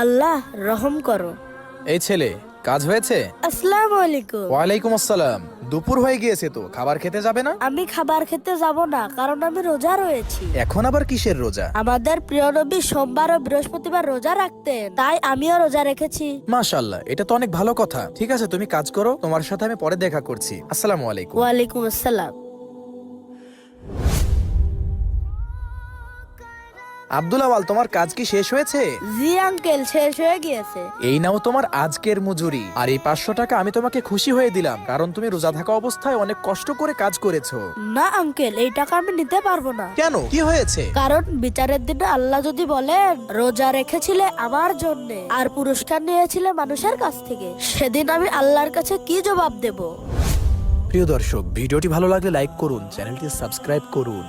আল্লাহ রহম করো। এই ছেলে, কাজ হয়েছে? আসসালামু আলাইকুম। ওয়ালাইকুম আসসালাম। দুপুর হয়ে গিয়েছে তো, খাবার খেতে যাবে না? আমি খাবার খেতে যাব না, কারণ আমি রোজা রয়েছি। এখন আবার কিসের রোজা? আমাদের প্রিয় নবী সোমবার ও বৃহস্পতিবার রোজা রাখতেন, তাই আমিও রোজা রেখেছি। মাশাআল্লাহ, এটা তো অনেক ভালো কথা। ঠিক আছে, তুমি কাজ করো, তোমার সাথে আমি পরে দেখা করছি। আসসালামু আলাইকুম। ওয়ালাইকুম আসসালাম। আব্দুল আওয়াল, তোমার কাজ কি শেষ হয়েছে? জি আঙ্কেল, শেষ হয়ে গিয়েছে। এই নাও তোমার আজকের মজুরি। আর এই 500 টাকা আমি তোমাকে খুশি হয়ে দিলাম, কারণ তুমি রোজা থাকা অবস্থায় অনেক কষ্ট করে কাজ করেছো। না আঙ্কেল, এই টাকা আমি নিতে পারবো না। কেন, কি হয়েছে? কারণ বিচারের দিনে আল্লাহ যদি বলেন রোজা রেখেছিলে আমার জন্য আর পুরস্কার নিয়েছিলে মানুষের কাছ থেকে, সেদিন আমি আল্লাহর কাছে কি জবাব দেব? প্রিয় দর্শক, ভিডিওটি ভালো লাগলে লাইক করুন, চ্যানেলটি সাবস্ক্রাইব করুন।